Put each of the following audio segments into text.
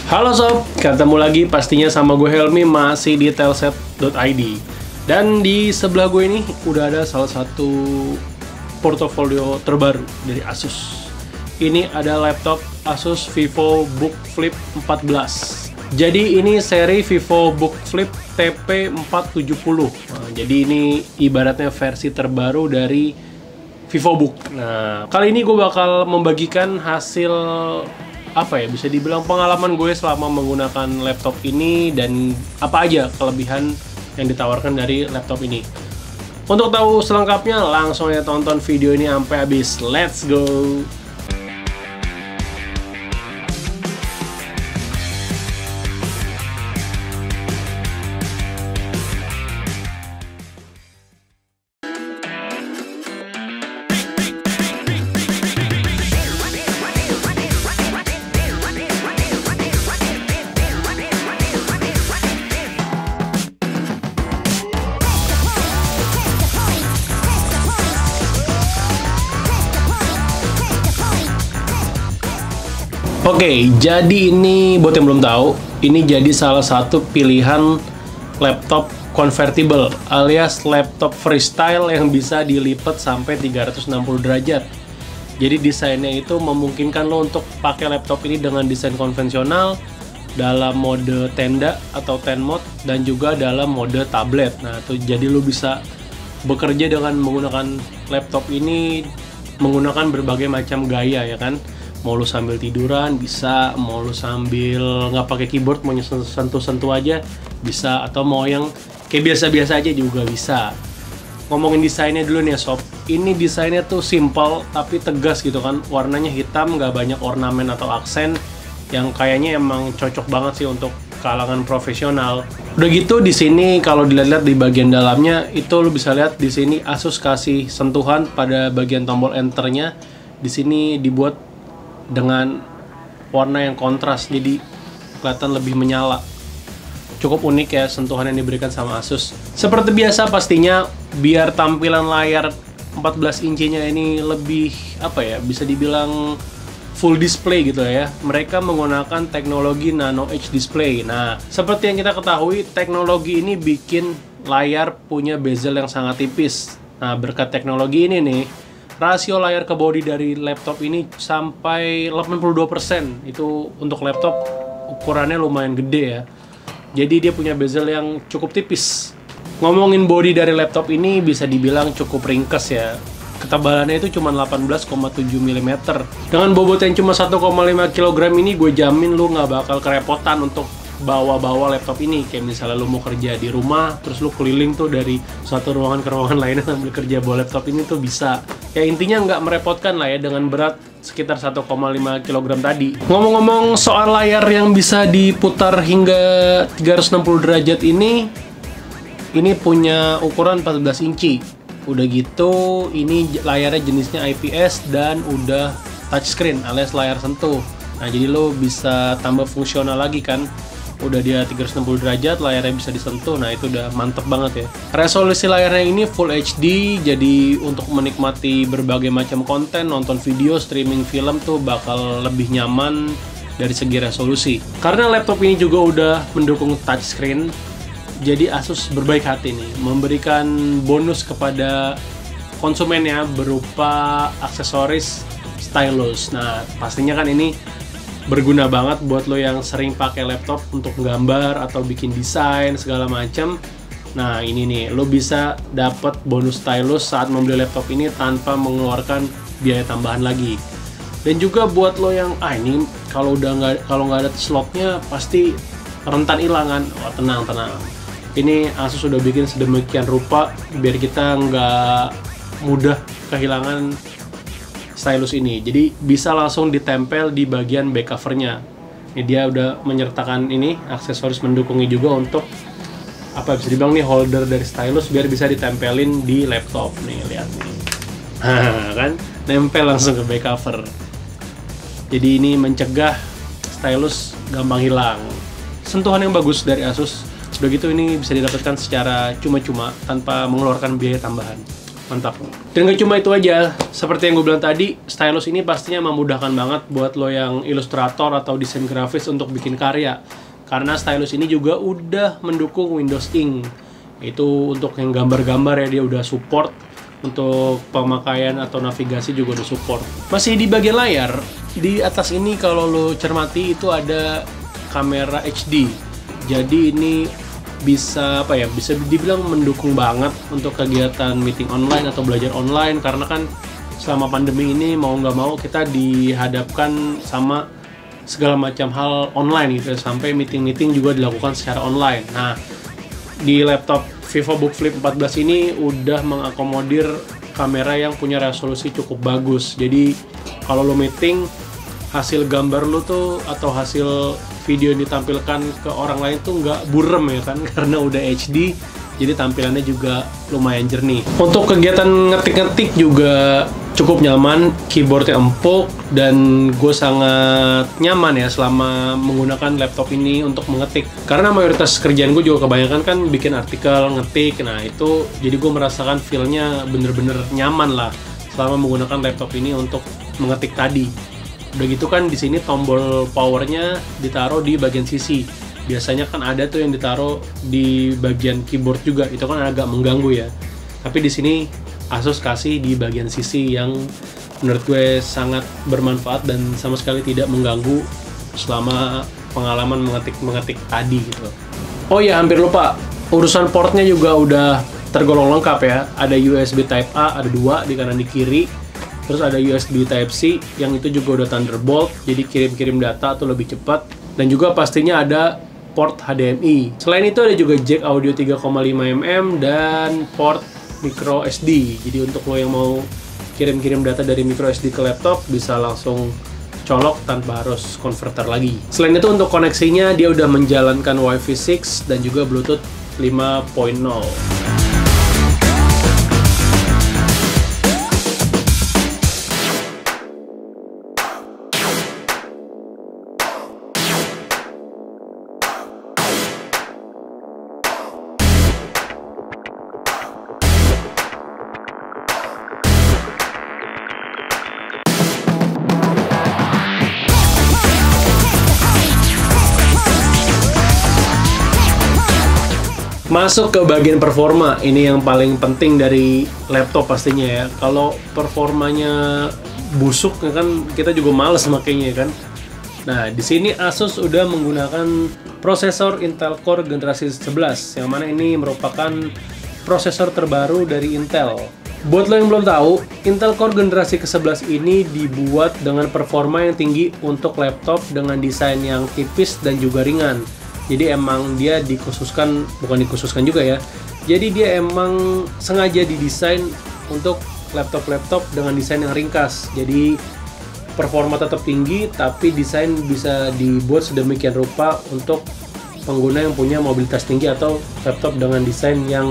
Halo sob, ketemu lagi pastinya sama gue Helmi, masih di telset.id. Dan di sebelah gue ini udah ada salah satu portofolio terbaru dari Asus. Ini ada laptop Asus VivoBook Flip 14. Jadi ini seri VivoBook Flip TP470. Nah, jadi ini ibaratnya versi terbaru dari VivoBook. Nah, kali ini gue bakal membagikan hasil bisa dibilang pengalaman gue selama menggunakan laptop ini dan apa aja kelebihan yang ditawarkan dari laptop ini. Untuk tahu selengkapnya langsung aja tonton video ini sampai habis. Let's go. Oke, jadi ini buat yang belum tahu, ini jadi salah satu pilihan laptop convertible alias laptop freestyle yang bisa dilipat sampai 360 derajat. Jadi desainnya itu memungkinkan lo untuk pakai laptop ini dengan desain konvensional, dalam mode tenda atau tent mode, dan juga dalam mode tablet. Nah, tuh jadi lo bisa bekerja dengan menggunakan laptop ini menggunakan berbagai macam gaya, ya kan? Mau lu sambil tiduran bisa, mau lu sambil nggak pakai keyboard, mau sentuh-sentuh aja bisa, atau mau yang kayak biasa-biasa aja juga bisa. Ngomongin desainnya dulu nih sob, ini desainnya tuh simple tapi tegas gitu kan, warnanya hitam, nggak banyak ornamen atau aksen, yang kayaknya emang cocok banget sih untuk kalangan profesional. Udah gitu di sini kalau dilihat di bagian dalamnya itu lu bisa lihat di sini Asus kasih sentuhan pada bagian tombol enternya. Di sini dibuat dengan warna yang kontras, jadi kelihatan lebih menyala. Cukup unik ya sentuhan yang diberikan sama Asus. Seperti biasa pastinya, biar tampilan layar 14 inchinya ini lebih bisa dibilang full display gitu ya, mereka menggunakan teknologi Nano Edge Display. Nah, seperti yang kita ketahui, teknologi ini bikin layar punya bezel yang sangat tipis. Nah, berkat teknologi ini nih, rasio layar ke body dari laptop ini sampai 82%. Itu untuk laptop ukurannya lumayan gede ya. Jadi dia punya bezel yang cukup tipis. Ngomongin body dari laptop ini bisa dibilang cukup ringkes ya. Ketebalannya itu cuma 18,7 mm. Dengan bobot yang cuma 1,5 kg ini, gue jamin lu nggak bakal kerepotan untuk bawa-bawa laptop ini. Kayak misalnya lu mau kerja di rumah, terus lu keliling tuh dari satu ruangan ke ruangan lainnya sambil kerja bawa laptop ini tuh bisa. Ya intinya nggak merepotkan lah ya dengan berat sekitar 1,5 kg tadi. Ngomong-ngomong soal layar yang bisa diputar hingga 360 derajat ini punya ukuran 14 inci. Udah gitu ini layarnya jenisnya IPS dan udah touchscreen alias layar sentuh. Nah jadi lo bisa tambah fungsional lagi kan. Udah dia 360 derajat, layarnya bisa disentuh, nah itu udah mantep banget ya. Resolusi layarnya ini Full HD, jadi untuk menikmati berbagai macam konten, nonton video, streaming film tuh bakal lebih nyaman dari segi resolusi. Karena laptop ini juga udah mendukung touchscreen, jadi Asus berbaik hati nih, memberikan bonus kepada konsumennya berupa aksesoris stylus. Nah pastinya kan ini berguna banget buat lo yang sering pakai laptop untuk gambar atau bikin desain segala macam. Nah ini nih, lo bisa dapat bonus stylus saat membeli laptop ini tanpa mengeluarkan biaya tambahan lagi. Dan juga buat lo yang ini kalau nggak ada slotnya pasti rentan hilangan. Oh, tenang. Ini Asus sudah bikin sedemikian rupa biar kita nggak mudah kehilangan stylus ini. Jadi bisa langsung ditempel di bagian back covernya. Ini dia udah menyertakan ini aksesoris mendukungnya juga untuk bisa dibilang nih holder dari stylus biar bisa ditempelin di laptop nih, lihat nih. Kan nempel langsung ke back cover. Jadi ini mencegah stylus gampang hilang. Sentuhan yang bagus dari Asus. Udah gitu ini bisa didapatkan secara cuma-cuma tanpa mengeluarkan biaya tambahan. Mantap. Dan gak cuma itu aja, seperti yang gue bilang tadi, stylus ini pastinya memudahkan banget buat lo yang ilustrator atau desain grafis untuk bikin karya. Karena stylus ini juga udah mendukung Windows Ink. Itu untuk yang gambar-gambar ya, dia udah support. Untuk pemakaian atau navigasi juga udah support. Masih di bagian layar, di atas ini kalau lo cermati itu ada kamera HD. Jadi ini bisa bisa dibilang mendukung banget untuk kegiatan meeting online atau belajar online, karena kan selama pandemi ini mau nggak mau kita dihadapkan sama segala macam hal online gitu, sampai meeting juga dilakukan secara online. Nah, di laptop VivoBook Flip 14 ini udah mengakomodir kamera yang punya resolusi cukup bagus. Jadi kalau lo meeting, hasil gambar lo tuh atau hasil video yang ditampilkan ke orang lain tuh nggak burem ya kan, karena udah HD, jadi tampilannya juga lumayan jernih. Untuk kegiatan ngetik-ngetik juga cukup nyaman, keyboardnya empuk, dan gue sangat nyaman ya selama menggunakan laptop ini untuk mengetik. Karena mayoritas kerjaan gue juga kebanyakan kan bikin artikel, ngetik, nah itu jadi gue merasakan feel-nya bener-bener nyaman lah selama menggunakan laptop ini untuk mengetik tadi. Udah gitu kan di sini tombol powernya ditaruh di bagian sisi. Biasanya kan ada tuh yang ditaruh di bagian keyboard juga, itu kan agak mengganggu ya. Tapi di sini Asus kasih di bagian sisi yang menurut gue sangat bermanfaat dan sama sekali tidak mengganggu selama pengalaman mengetik tadi gitu. Oh ya, hampir lupa, urusan portnya juga udah tergolong lengkap ya. Ada USB Type A, ada 2 di kanan di kiri. Terus ada USB Type-C yang itu juga udah Thunderbolt, jadi kirim-kirim data tuh lebih cepat. Dan juga pastinya ada port HDMI. Selain itu ada juga jack audio 3,5mm dan port micro SD. Jadi untuk lo yang mau kirim-kirim data dari micro SD ke laptop, bisa langsung colok tanpa harus converter lagi. Selain itu untuk koneksinya dia udah menjalankan Wi-Fi 6 dan juga Bluetooth 5.0. Masuk ke bagian performa, ini yang paling penting dari laptop pastinya ya. Kalau performanya busuk ya kan kita juga males makainya kan. Nah, di sini Asus udah menggunakan prosesor Intel Core generasi 11, yang mana ini merupakan prosesor terbaru dari Intel. Buat lo yang belum tahu, Intel Core generasi ke-11 ini dibuat dengan performa yang tinggi untuk laptop dengan desain yang tipis dan juga ringan. Jadi emang dia bukan dikhususkan juga ya. Jadi dia emang sengaja didesain untuk laptop-laptop dengan desain yang ringkas. Jadi performa tetap tinggi, tapi desain bisa dibuat sedemikian rupa untuk pengguna yang punya mobilitas tinggi atau laptop dengan desain yang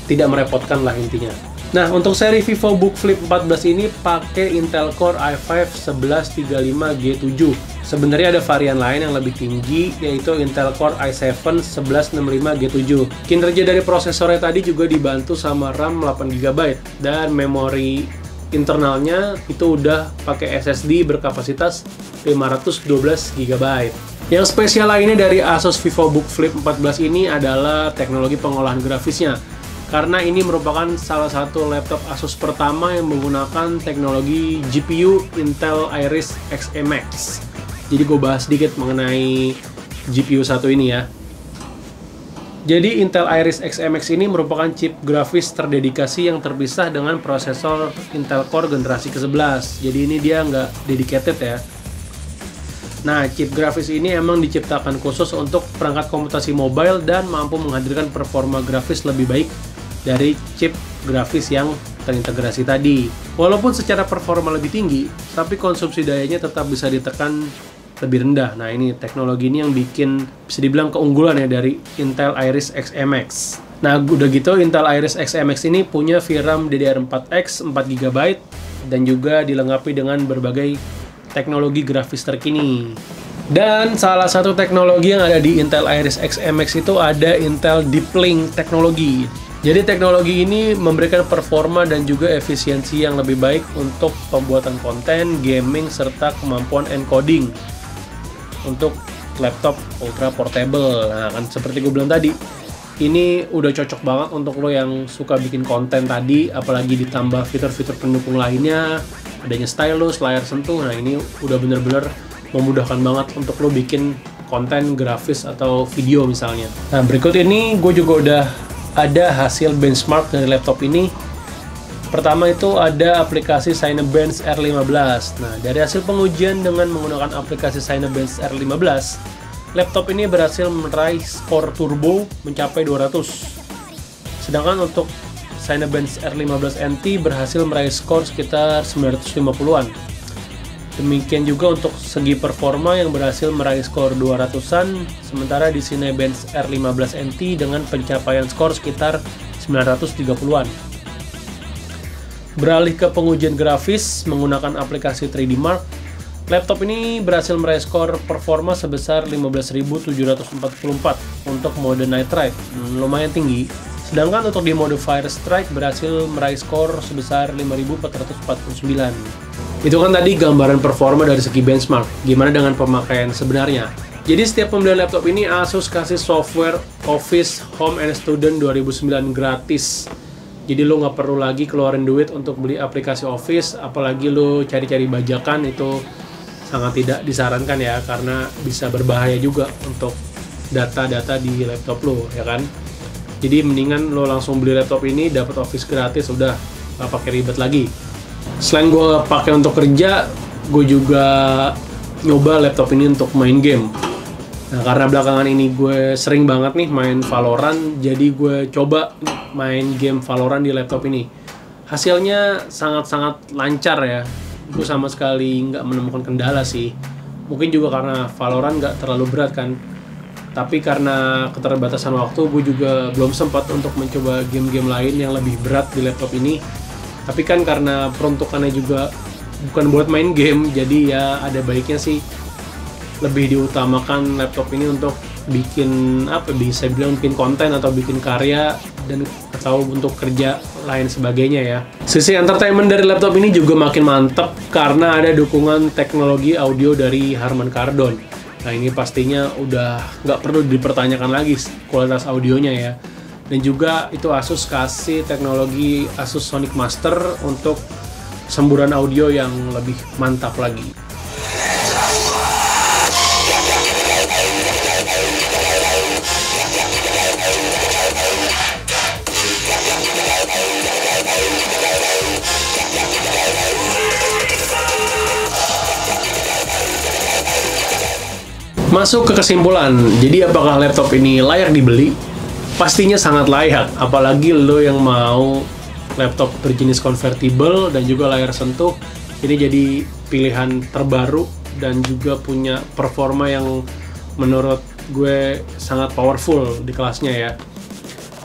tidak merepotkan lah intinya. Nah, untuk seri VivoBook Flip 14 ini pakai Intel Core i5 1135G7. Sebenarnya ada varian lain yang lebih tinggi, yaitu Intel Core i7 1165G7. Kinerja dari prosesornya tadi juga dibantu sama RAM 8GB dan memori internalnya itu udah pakai SSD berkapasitas 512GB. Yang spesial lainnya dari Asus VivoBook Flip 14 ini adalah teknologi pengolahan grafisnya. Karena ini merupakan salah satu laptop Asus pertama yang menggunakan teknologi GPU Intel Iris Xe Max. Jadi gue bahas sedikit mengenai GPU satu ini ya. Jadi Intel Iris Xe Max ini merupakan chip grafis terdedikasi yang terpisah dengan prosesor Intel Core generasi ke-11. Jadi ini dia nggak dedicated ya. Nah, chip grafis ini emang diciptakan khusus untuk perangkat komputasi mobile dan mampu menghadirkan performa grafis lebih baik dari chip grafis yang terintegrasi tadi. Walaupun secara performa lebih tinggi, tapi konsumsi dayanya tetap bisa ditekan lebih rendah. Nah, ini teknologi ini yang bikin bisa dibilang keunggulan ya dari Intel Iris Xe Max. Nah, udah gitu Intel Iris Xe Max ini punya VRAM DDR4X 4GB dan juga dilengkapi dengan berbagai teknologi grafis terkini. Dan salah satu teknologi yang ada di Intel Iris Xe Max itu ada Intel Deep Link teknologi. Jadi teknologi ini memberikan performa dan juga efisiensi yang lebih baik untuk pembuatan konten, gaming, serta kemampuan encoding untuk laptop ultra portable. Nah kan seperti gue bilang tadi, ini udah cocok banget untuk lo yang suka bikin konten tadi, apalagi ditambah fitur-fitur pendukung lainnya, adanya stylus, layar sentuh. Nah ini udah bener-bener memudahkan banget untuk lo bikin konten grafis atau video misalnya. Nah berikut ini gue juga udah ada hasil benchmark dari laptop ini. Pertama itu ada aplikasi Cinebench R15. Nah, dari hasil pengujian dengan menggunakan aplikasi Cinebench R15, laptop ini berhasil meraih skor turbo mencapai 200. Sedangkan untuk Cinebench R15 NT berhasil meraih skor sekitar 950-an. Demikian juga untuk segi performa yang berhasil meraih skor 200-an, sementara di Cinebench R15 NT dengan pencapaian skor sekitar 930-an. Beralih ke pengujian grafis menggunakan aplikasi 3D Mark, laptop ini berhasil meraih skor performa sebesar 15.744 untuk mode Night Ride, lumayan tinggi. Sedangkan untuk di mode Fire Strike berhasil meraih skor sebesar 5.449. Itu kan tadi gambaran performa dari segi benchmark. Gimana dengan pemakaian sebenarnya? Jadi setiap pembelian laptop ini Asus kasih software Office Home and Student 2009 gratis. Jadi lo nggak perlu lagi keluarin duit untuk beli aplikasi Office, apalagi lo cari-cari bajakan, itu sangat tidak disarankan ya, karena bisa berbahaya juga untuk data-data di laptop lo, ya kan? Jadi mendingan lo langsung beli laptop ini, dapat Office gratis, udah nggak pakai ribet lagi. Selain gue pakai untuk kerja, gue juga nyoba laptop ini untuk main game. Nah, karena belakangan ini gue sering banget nih main Valorant, jadi gue coba main game Valorant di laptop ini. Hasilnya sangat-sangat lancar ya. Gue sama sekali nggak menemukan kendala sih. Mungkin juga karena Valorant nggak terlalu berat kan. Tapi karena keterbatasan waktu, gue juga belum sempat untuk mencoba game-game lain yang lebih berat di laptop ini. Tapi kan karena peruntukannya juga bukan buat main game, jadi ya ada baiknya sih lebih diutamakan laptop ini untuk bikin bisa bilang bikin konten atau bikin karya dan atau untuk kerja lain sebagainya ya. Sisi entertainment dari laptop ini juga makin mantap karena ada dukungan teknologi audio dari Harman Kardon. Nah ini pastinya udah nggak perlu dipertanyakan lagi kualitas audionya ya. Dan juga itu Asus kasih teknologi Asus Sonic Master untuk semburan audio yang lebih mantap lagi. Masuk ke kesimpulan, jadi apakah laptop ini layak dibeli? Pastinya sangat layak, apalagi lo yang mau laptop berjenis convertible dan juga layar sentuh. Ini jadi pilihan terbaru dan juga punya performa yang menurut gue sangat powerful di kelasnya ya.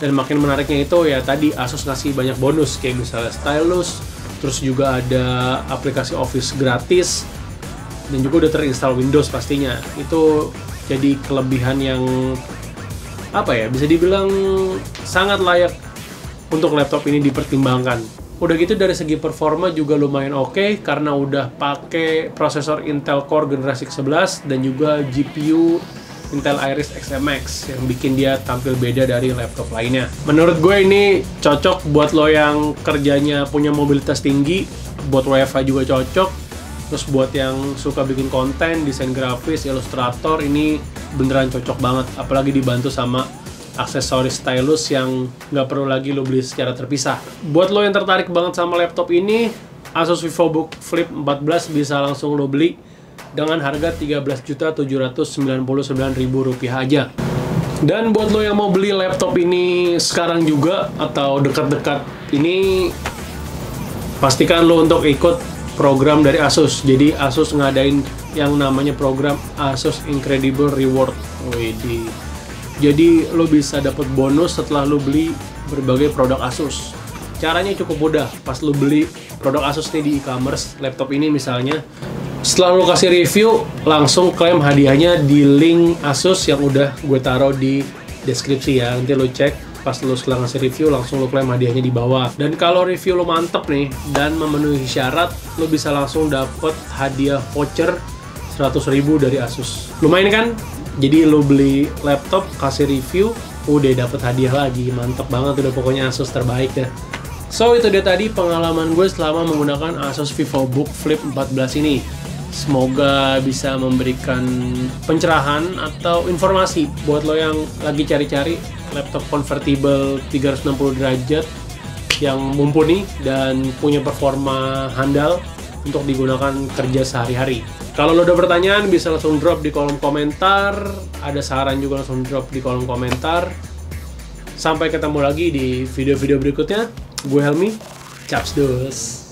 Dan makin menariknya itu ya tadi Asus ngasih banyak bonus kayak misalnya stylus, terus juga ada aplikasi Office gratis, dan juga udah terinstall Windows pastinya. Itu jadi kelebihan yang bisa dibilang sangat layak untuk laptop ini dipertimbangkan. Udah gitu dari segi performa juga lumayan oke karena udah pakai prosesor Intel Core generasi ke-11 dan juga GPU Intel Iris Xe-Max yang bikin dia tampil beda dari laptop lainnya. Menurut gue ini cocok buat lo yang kerjanya punya mobilitas tinggi, buat WiFi juga cocok. Terus buat yang suka bikin konten, desain grafis, ilustrator, ini beneran cocok banget. Apalagi dibantu sama aksesoris stylus yang nggak perlu lagi lo beli secara terpisah. Buat lo yang tertarik banget sama laptop ini, Asus VivoBook Flip 14 bisa langsung lo beli dengan harga Rp13.799.000 aja. Dan buat lo yang mau beli laptop ini sekarang juga atau dekat-dekat ini, pastikan lo untuk ikut program dari Asus. Jadi Asus ngadain yang namanya program Asus Incredible Reward. Jadi lo bisa dapat bonus setelah lo beli berbagai produk Asus. Caranya cukup mudah. Pas lo beli produk Asus nih di e-commerce laptop ini misalnya, setelah lo kasih review, langsung klaim hadiahnya di link Asus yang udah gue taruh di deskripsi ya. Nanti lo cek. pas lu setelah ngasih review langsung lu klaim hadiahnya di bawah. Dan kalau review lu mantep nih dan memenuhi syarat, lu bisa langsung dapet hadiah voucher 100.000 dari Asus. Lumayan kan? Jadi lu beli laptop, kasih review, udah dapet hadiah lagi. Mantep banget, udah pokoknya Asus terbaik dah. So itu dia tadi pengalaman gue selama menggunakan Asus VivoBook Flip 14 ini. Semoga bisa memberikan pencerahan atau informasi buat lo yang lagi cari-cari laptop convertible 360 derajat yang mumpuni dan punya performa handal untuk digunakan kerja sehari-hari. Kalau lo ada pertanyaan bisa langsung drop di kolom komentar, ada saran juga langsung drop di kolom komentar. Sampai ketemu lagi di video-video berikutnya. Gue Helmi, Capsdos.